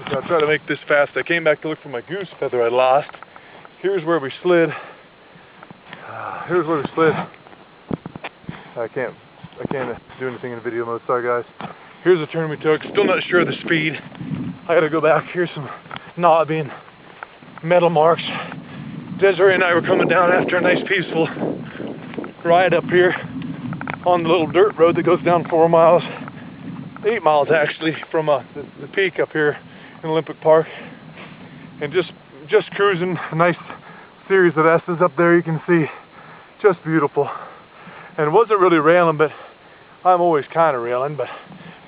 I'll try to make this fast. I came back to look for my goose feather I lost. Here's where we slid. Here's where we slid. I can't do anything in video mode, sorry guys. Here's the turn we took, still not sure of the speed. I gotta go back. Here's some knobby and metal marks. Desiree and I were coming down after a nice peaceful ride up here on the little dirt road that goes down 4 miles, 8 miles actually, from the peak up here in Olympic Park. And just cruising, a nice series of S's up there, you can see, just beautiful. And it wasn't really railing, but I'm always kind of railing, but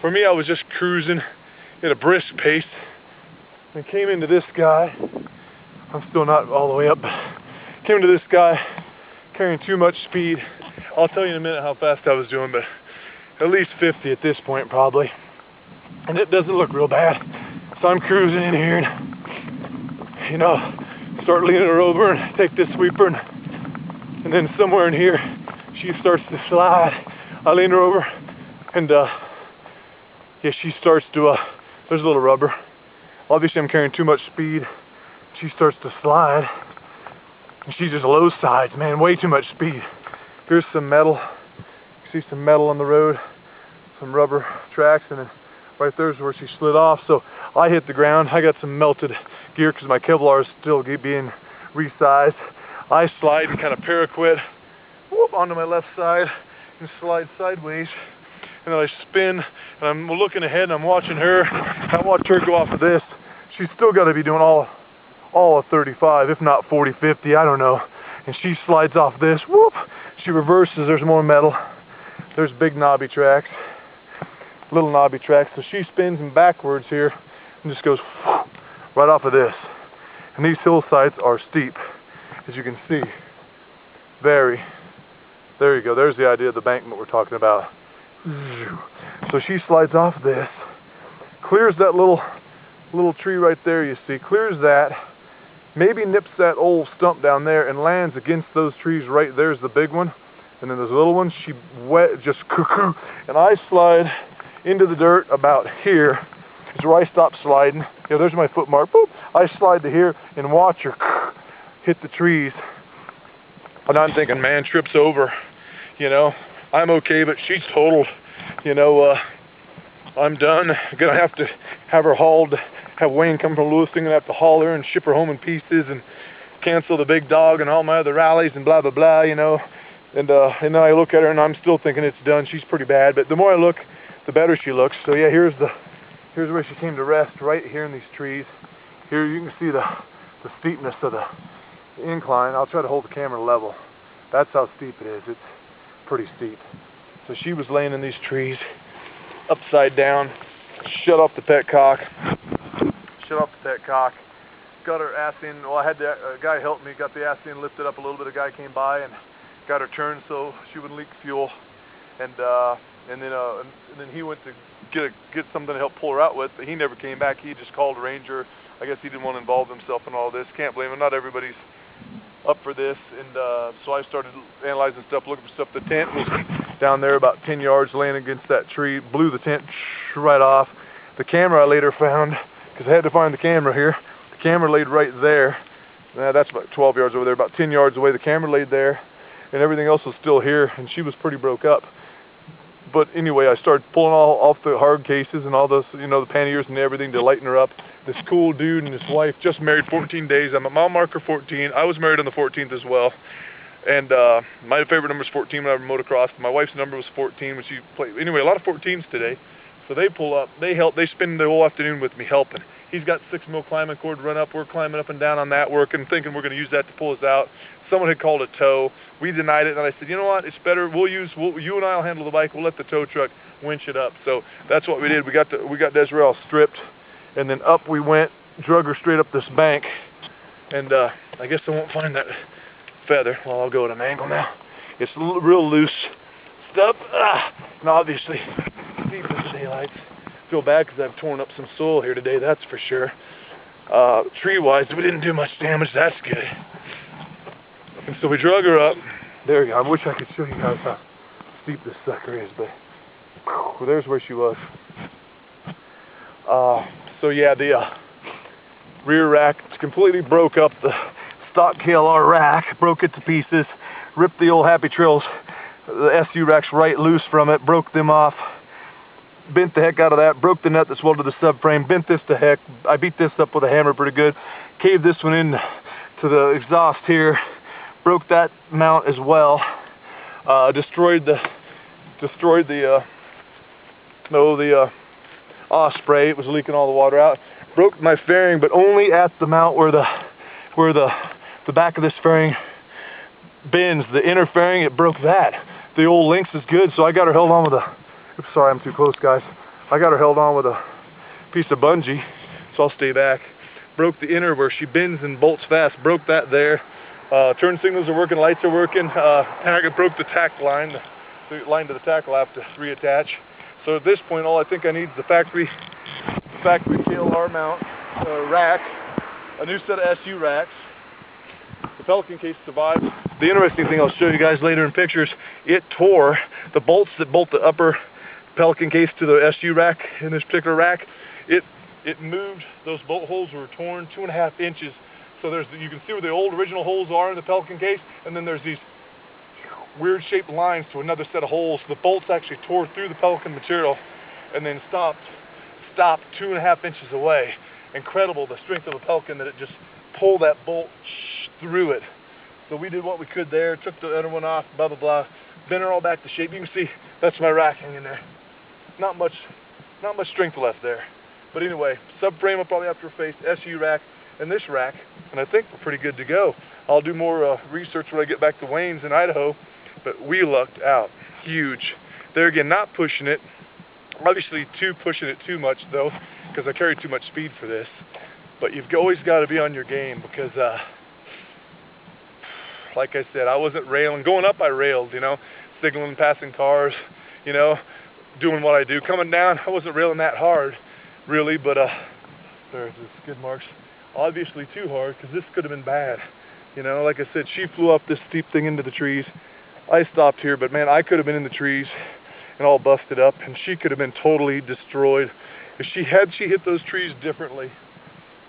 for me I was just cruising at a brisk pace and came into this guy. I'm still not all the way up, but came into this guy carrying too much speed. I'll tell you in a minute how fast I was doing, but at least 50 at this point probably. And it doesn't look real bad. So I'm cruising in here and, you know, start leaning her over and take this sweeper, and then somewhere in here she starts to slide. I lean her over and yeah, she starts to, there's a little rubber. Obviously I'm carrying too much speed. She starts to slide. And she just low sides, man, way too much speed. Here's some metal. You see some metal on the road, some rubber tracks, and then right there's where she slid off. So I hit the ground. I got some melted gear because my Kevlar is still being resized. I slide and kind of paraquat whoop, onto my left side and slide sideways. And then I spin, and I'm looking ahead, and I'm watching her. I watch her go off of this. She's still got to be doing all of 35, if not 40, 50, I don't know. And she slides off this, whoop. She reverses, there's more metal. There's big knobby tracks, little knobby tracks. So she spins them backwards here and just goes whoop, right off of this. And these hillsides are steep, as you can see. There you go, there's the idea of the embankment we're talking about. So she slides off this, clears that little tree right there you see, clears that, maybe nips that old stump down there and lands against those trees right there's the big one, and then those little ones she just cuckoo, and I slide into the dirt about here. Is where I stop sliding. Yeah, there's my foot mark. Boop. I slide to here and watch her hit the trees, and I'm thinking, man, trips over, you know. I'm okay, but she's totaled, you know. I'm done. I'm gonna have to have her hauled, have Wayne come from Lewiston, gonna have to haul her and ship her home in pieces and cancel the big dog and all my other rallies and blah blah blah, you know. And then I look at her and I'm still thinking it's done. She's pretty bad, but the more I look, the better she looks. So yeah, here's where she came to rest, right here in these trees. Here you can see the steepness of the incline. I'll try to hold the camera level. That's how steep it is. It's pretty steep. So she was laying in these trees upside down, shut off the petcock, got her ass in. Well, I had a guy help me, got the ass in, lifted up a little bit. A guy came by and got her turned so she wouldn't leak fuel, and then he went to get something to help pull her out with, but he never came back. He just called a ranger. I guess he didn't want to involve himself in all this. Can't blame him. Not everybody's up for this, and so I started analyzing stuff, looking for stuff. The tent was down there about 10 yards, laying against that tree, blew the tent right off. The camera I later found, because I had to find the camera here. The camera laid right there. That's about 12 yards over there, about 10 yards away. The camera laid there, and everything else was still here, and she was pretty broke up. But anyway, I started pulling all off the hard cases and all those, you know, the panniers and everything to lighten her up. This cool dude and his wife just married 14 days. I'm at mile marker 14. I was married on the 14th as well. And my favorite number is 14 when I motocrossed. My wife's number was 14 when she played. Anyway, a lot of 14s today. So they pull up, they help, they spend the whole afternoon with me helping. He's got 6 mil climbing cord run up. We're climbing up and down on that, working, thinking we're going to use that to pull us out. Someone had called a tow. We denied it, and I said, you know what, it's better, you and I will handle the bike. We'll let the tow truck winch it up. So that's what we did. We got Desiree all stripped, and then up we went, drug her straight up this bank, and I guess I won't find that feather. Well, I'll go at an angle now. It's real loose stuff, and obviously, deep in the daylights. Feel bad because I've torn up some soil here today, that's for sure. Tree-wise, we didn't do much damage, that's good. And so we drug her up. There you go. I wish I could show you guys how steep this sucker is, but whew, there's where she was. So yeah, rear rack. It's completely broke up the stock KLR rack, broke it to pieces, ripped the old Happy Trails, the SU racks right loose from it, broke them off, bent the heck out of that, broke the nut that's welded to the subframe, bent this to heck. I beat this up with a hammer pretty good, caved this one in to the exhaust here, broke that mount as well, destroyed the Osprey. It was leaking all the water out. Broke my fairing, but only at the mount where the back of this fairing bends. The inner fairing, it broke that. The old links is good, so I got her held on with a, oops, sorry, I'm too close, guys. I got her held on with a piece of bungee, so I'll stay back. Broke the inner where she bends and bolts fast. Broke that there. Turn signals are working, lights are working. And I broke the tack line, the line to the tackle lap to reattach. So at this point, all I think I need is the factory KLR mount rack, a new set of SU racks. The Pelican case survived. The interesting thing I'll show you guys later in pictures, it tore the bolts that bolt the upper Pelican case to the SU rack in this particular rack. It moved. Those bolt holes were torn 2.5 inches. So you can see where the old original holes are in the Pelican case, and then there's these weird shaped lines to another set of holes. The bolts actually tore through the Pelican material and then stopped 2.5 inches away. Incredible, the strength of a Pelican, that it just pulled that bolt through it. So we did what we could there, took the other one off, blah blah blah, bent her all back to shape. You can see that's my rack hanging there. Not much strength left there. But anyway, subframe will probably have to replace, SU rack and this rack, and I think we're pretty good to go. I'll do more research when I get back to Wayne's in Idaho, but we lucked out. Huge. There again, not pushing it. Obviously pushing it too much though, because I carry too much speed for this. But you've always got to be on your game, because like I said, I wasn't railing. Going up I railed, you know, signaling, passing cars, you know, doing what I do. Coming down, I wasn't railing that hard, really, but there's the skid marks. Obviously too hard, because this could have been bad. You know, like I said, she flew up this steep thing into the trees. I stopped here, but man, I could have been in the trees and all busted up, and she could have been totally destroyed. If she hit those trees differently,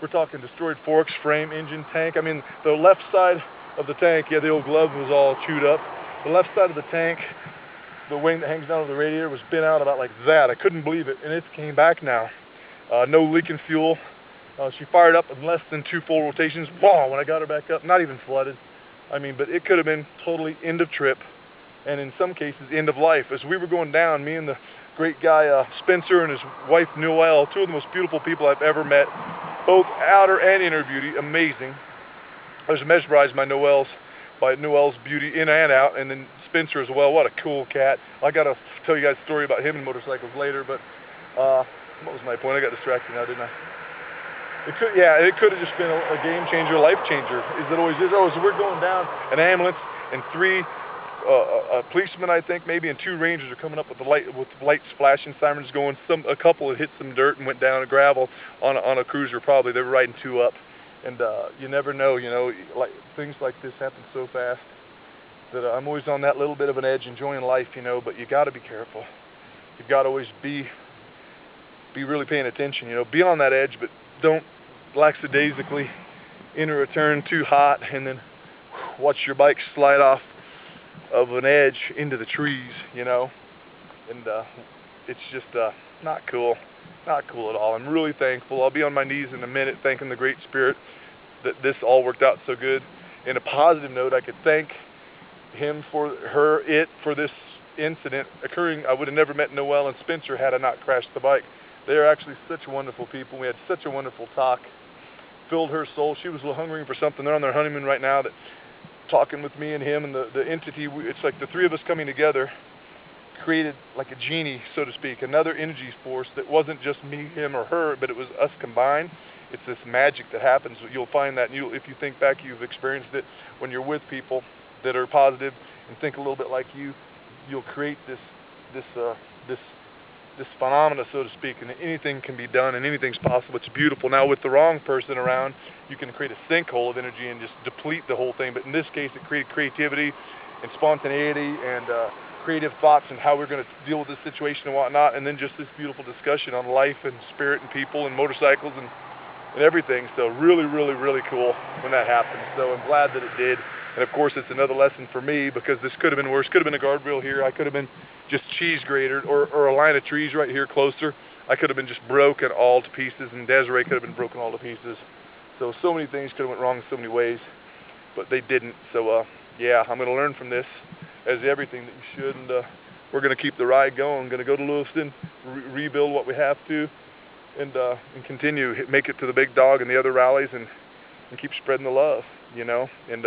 we're talking destroyed forks, frame, engine, tank. I mean, the left side of the tank, yeah, the old glove was all chewed up. The left side of the tank, the wing that hangs down over the radiator, was bent out about like that. I couldn't believe it, and it came back now. No leaking fuel. She fired up in less than 2 full rotations. Wow, when I got her back up, not even flooded. I mean, but it could have been totally end of trip, and in some cases, end of life. As we were going down, me and the great guy, Spencer, and his wife, Noelle, two of the most beautiful people I've ever met, both outer and inner beauty, amazing. I was mesmerized by Noelle's beauty in and out, and then Spencer as well. What a cool cat. I got to tell you guys a story about him and motorcycles later, but what was my point? I got distracted now, didn't I? It could have just been a game changer, life changer, as it always is. So we're going down, an ambulance and 3 a policeman, I think, maybe, and 2 rangers are coming up with lights flashing, sirens going. A couple had hit some dirt and went down a gravel on a cruiser. Probably they were riding 2 up, and you never know. You know, like things like this happen so fast that I'm always on that little bit of an edge, enjoying life, you know. But you got to be careful. You've got to always be really paying attention. You know, be on that edge, but don't lackadaisically enter a turn too hot and then watch your bike slide off of an edge into the trees, you know. And it's just not cool at all. I'm really thankful. I'll be on my knees in a minute thanking the Great Spirit that this all worked out so good. In a positive note, I could thank him for this incident occurring. I would have never met Noelle and Spencer had I not crashed the bike. They're actually such wonderful people. We had such a wonderful talk. Filled her soul. She was a little hungry for something. They're on their honeymoon right now. That talking with me and him and the entity. It's like the 3 of us coming together created like a genie, so to speak, another energy force that wasn't just me, him, or her, but it was us combined. It's this magic that happens. You'll find that, and if you think back, you've experienced it when you're with people that are positive and think a little bit like you. You'll create this phenomena, so to speak, and anything can be done and anything's possible. It's beautiful. Now, with the wrong person around, you can create a sinkhole of energy and just deplete the whole thing. But in this case, it created creativity and spontaneity and creative thoughts and how we're going to deal with this situation and whatnot, and then just this beautiful discussion on life and spirit and people and motorcycles, and and everything. So really, really, really cool when that happened. So I'm glad that it did. And of course, it's another lesson for me, because this could have been worse. Could have been a guardrail here. I could have been just cheese grated, or a line of trees right here closer. I could have been just broken all to pieces, and Desiree could have been broken all to pieces. So many things could have went wrong in so many ways, but they didn't. So yeah, I'm going to learn from this, as everything that you should, and we're going to keep the ride going. Going to go to Lewiston, rebuild what we have to, and continue, make it to the Big Dog and the other rallies, and keep spreading the love, you know. And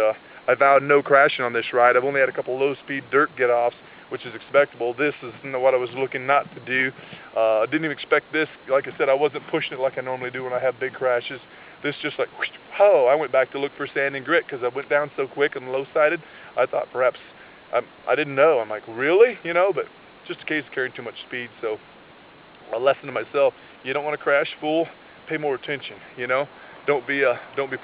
I vowed no crashing on this ride. I've only had a couple low-speed dirt get-offs, which is expectable. This is what I was looking not to do. I didn't even expect this. Like I said, I wasn't pushing it like I normally do when I have big crashes. This just like, whoosh, oh, I went back to look for sand and grit because I went down so quick and low-sided. I thought perhaps, I didn't know. I'm like, really? You know, but just a case of carrying too much speed. So a lesson to myself, you don't want to crash full, pay more attention, you know. Don't be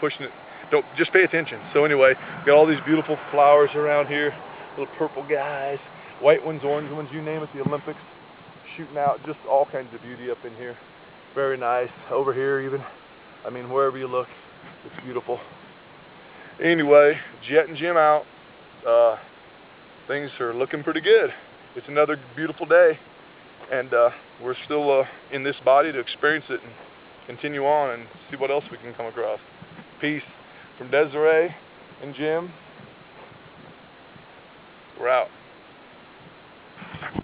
pushing it. Don't, just pay attention. So anyway, got all these beautiful flowers around here, little purple guys, white ones, orange ones, you name it, the Olympics shooting out, just all kinds of beauty up in here. Very nice. Over here even, I mean, wherever you look, it's beautiful. Anyway, Jet and Jim out. Things are looking pretty good. It's another beautiful day, and we're still in this body to experience it and continue on and see what else we can come across. Peace from Desiree and Jim. We're out.